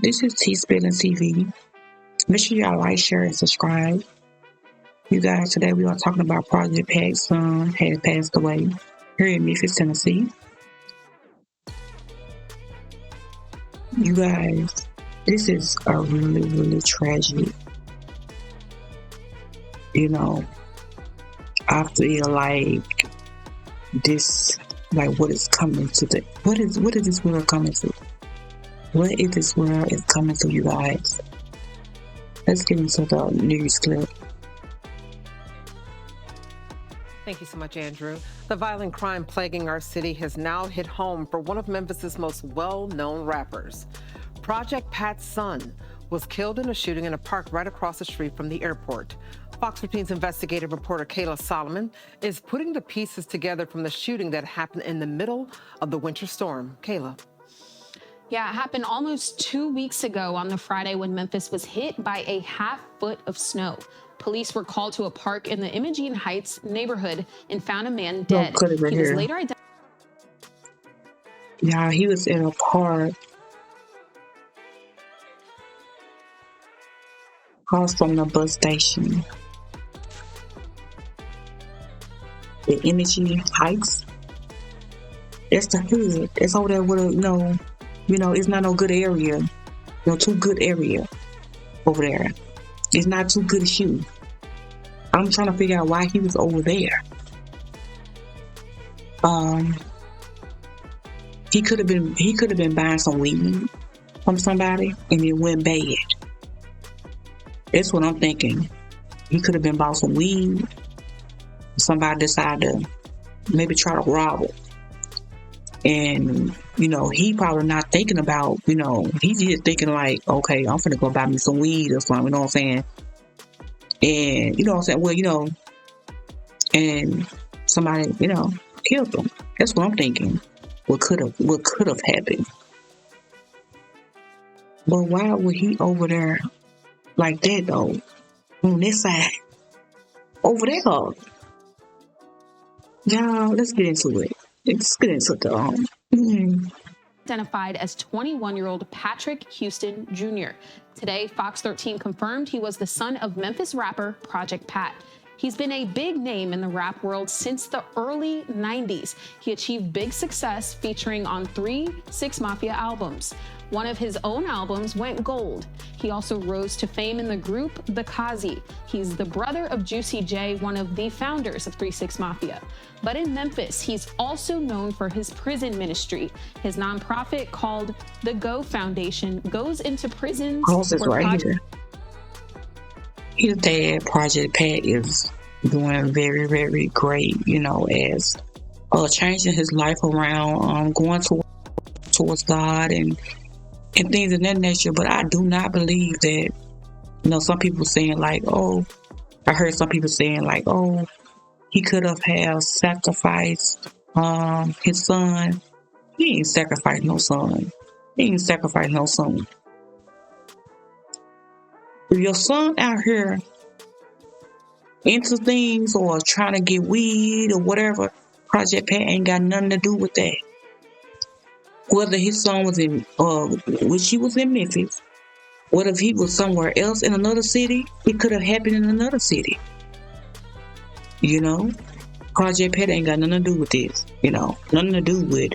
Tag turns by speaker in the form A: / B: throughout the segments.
A: This is T Spilling TV. Make sure y'all like, share, and subscribe. You guys, today we are talking about Project Pat's son had passed away here in Memphis, Tennessee. You guys, this is a really, really tragic. You know, I feel like this, like what is coming to what is this world coming to? What is this world is coming to, you guys? Let's get into the news clip.
B: Thank you so much, Andrew. The violent crime plaguing our city has now hit home for one of Memphis's most well-known rappers. Project Pat's son was killed in a shooting in a park right across the street from the airport. Fox 15's investigative reporter Kayla Solomon is putting the pieces together from the shooting that happened in the middle of the winter storm. Kayla.
C: Yeah, it happened almost 2 weeks ago on the Friday when Memphis was hit by a half foot of snow. Police were called to a park in the Imogene Heights neighborhood and found a man dead. He was later identified.
A: Yeah, he was in a park across from the bus station. The Imogene Heights. That's the hood. That's over there with a, it's not no good area. No too good area over there. It's not too good to shoot. I'm trying to figure out why he was over there. He could have been buying some weed from somebody and it went bad. That's what I'm thinking. He could have been bought some weed. Somebody decided to maybe try to rob him. And, he probably not thinking about, he's just thinking like, okay, I'm finna go buy me some weed or something, you know what I'm saying? And, you know what I'm saying? Well, and somebody, killed him. That's what I'm thinking. What could have happened. But why would he over there like that though? On this side. Over there. Y'all, let's get into it. Let's get into the
C: identified as 21-year-old Patrick Houston Jr. Today, Fox 13 confirmed he was the son of Memphis rapper Project Pat. He's been a big name in the rap world since the early 90s. He achieved big success featuring on 3 6 Mafia albums. One of his own albums went gold. He also rose to fame in the group The Kazi. He's the brother of Juicy J, one of the founders of 3 6 Mafia. But in Memphis, he's also known for his prison ministry. His nonprofit called the Go Foundation goes into prisons.
A: Here. His dad, Project Pat, is doing very, very great, as changing his life around, going towards God and things of that nature. But I do not believe that, some people saying like, oh, I heard some people saying like, oh, he could have sacrificed his son. He ain't sacrificed no son. If your son out here into things or trying to get weed or whatever, Project Pat ain't got nothing to do with that. Whether his son was in, which he was in Memphis, what if he was somewhere else in another city? It could have happened in another city. Project Pat ain't got nothing to do with this. Nothing to do with,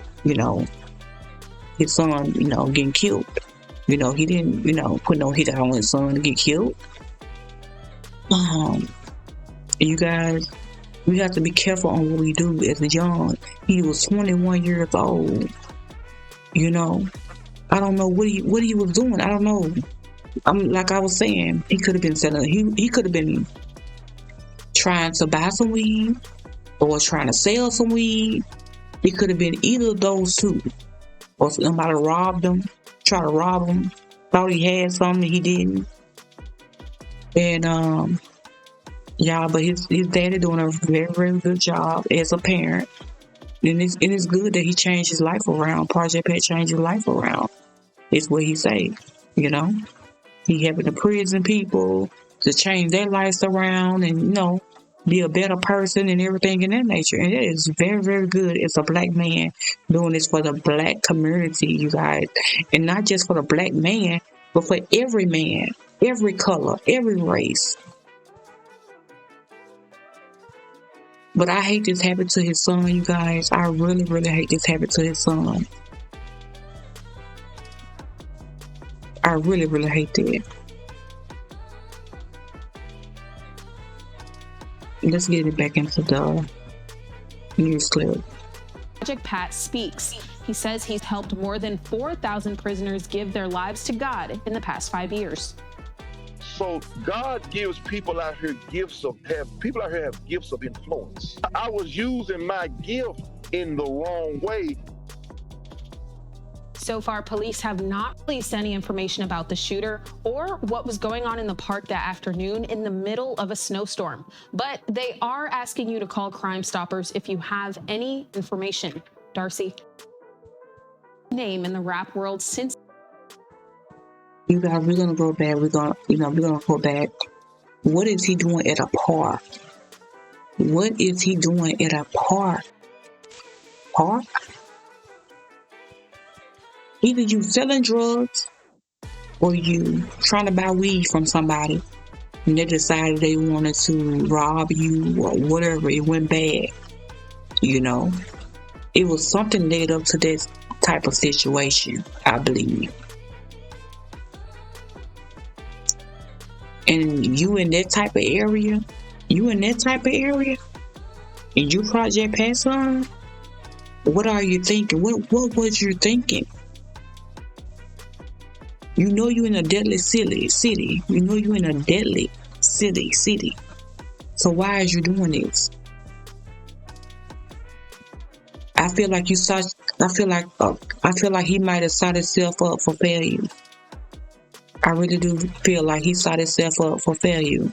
A: his son, getting killed. He didn't, put no hit on his son to get killed. You guys, we have to be careful on what we do as a young. He was 21 years old. I don't know what he was doing. I don't know. Like I was saying, he could have been selling. He could have been trying to buy some weed or trying to sell some weed. It could have been either of those two. Or somebody robbed him, tried to rob him, thought he had something he didn't. And but his daddy doing a very, very good job as a parent. And it's good that he changed his life around. Project Pat changed his life around. It's what he say, He having to prison people to change their lives around and, be a better person and everything in that nature. And it is very, very good as a black man doing this for the black community, you guys. And not just for the black man, but for every man, every color, every race. But I hate this happened to his son, you guys. I really, really hate this happened to his son. I really, really hate that. Let's get it back into the news clip.
C: Project Pat speaks. He says he's helped more than 4,000 prisoners give their lives to God in the past 5 years.
D: So God gives people out here gifts of people out here have gifts of influence. I was using my gift in the wrong way.
C: So far, police have not released any information about the shooter or what was going on in the park that afternoon in the middle of a snowstorm. But they are asking you to call Crime Stoppers if you have any information. Darcy, name in the rap world since.
A: You guys, we're gonna go back. We're gonna go back. What is he doing at a park? What is he doing at a park? Park? Either you selling drugs or you trying to buy weed from somebody and they decided they wanted to rob you or whatever. It went bad. You know, it was something led up to this type of situation, I believe. And you in that type of area, and you Project Pat son, what are you thinking? What was you thinking? You know you in a deadly city. You know you in a deadly city. So why is you doing this? I feel like he might have set himself up for failure. I really do feel like he set himself up for failure.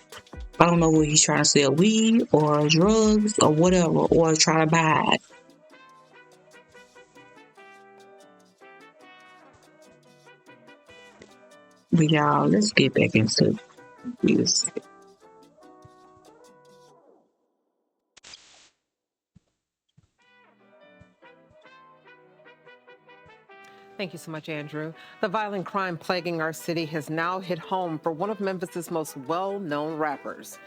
A: I don't know what he's trying to sell, weed or drugs or whatever, or try to buy it. But y'all, let's get back into this.
B: Thank you so much, Andrew. The violent crime plaguing our city has now hit home for one of Memphis's most well-known rappers.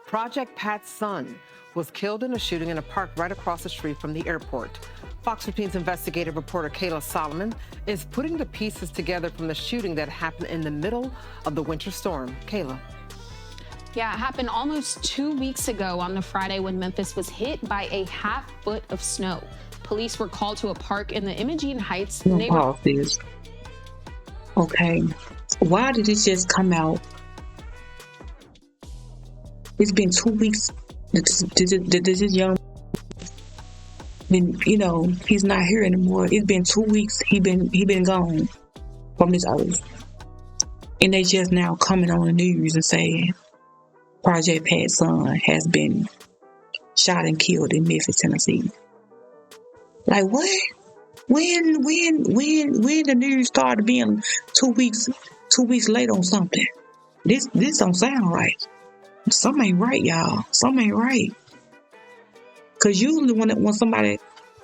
B: Project Pat's son was killed in a shooting in a park right across the street from the airport. Fox 15's investigative reporter Kayla Solomon is putting the pieces together from the shooting that happened in the middle of the winter storm. Kayla.
C: Yeah, it happened almost 2 weeks ago on the Friday when Memphis was hit by a half foot of snow. Police were called to a park in the Imogene Heights neighborhood.
A: Okay, why did it just come out? It's been 2 weeks. This young, he's not here anymore. It's been 2 weeks. He been gone from this earth, and they just now coming on the news and saying Project Pat's son has been shot and killed in Memphis, Tennessee. Like what? When the news started being 2 weeks late on something? This don't sound right. Something ain't right, y'all. Something ain't right. Cause usually when somebody,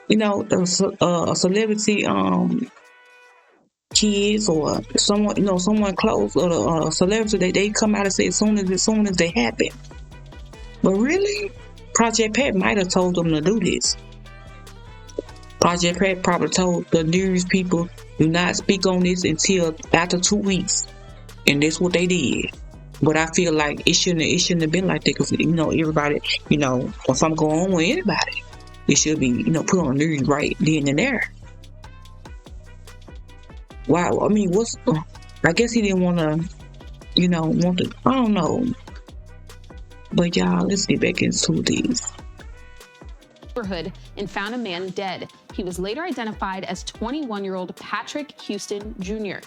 A: a celebrity, kids or someone close or a celebrity, they come out and say as soon as they happen. But really, Project Pat might have told them to do this. Project Pat probably told the news people, do not speak on this until after 2 weeks. And that's what they did. But I feel like it shouldn't have been like that because, everybody, when something go on with anybody, it should be, put on the news right then and there. Wow, I mean, I guess he didn't want to, I don't know. But y'all, let's get back into these.
C: Neighborhood and found a man dead. He was later identified as 21-year-old Patrick Houston Jr.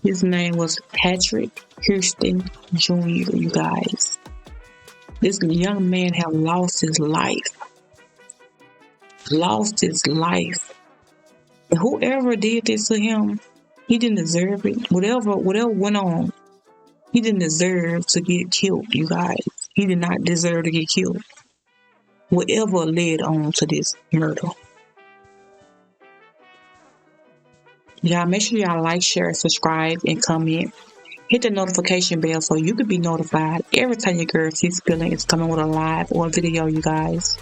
A: His name was Patrick Houston Jr., you guys. This young man had lost his life. And whoever did this to him, he didn't deserve it. Whatever went on, he didn't deserve to get killed, you guys. He did not deserve to get killed. Whatever led on to this murder. Y'all make sure y'all like, share, subscribe, and comment. Hit the notification bell so you can be notified every time your girl T Spilling is coming with a live or a video, you guys.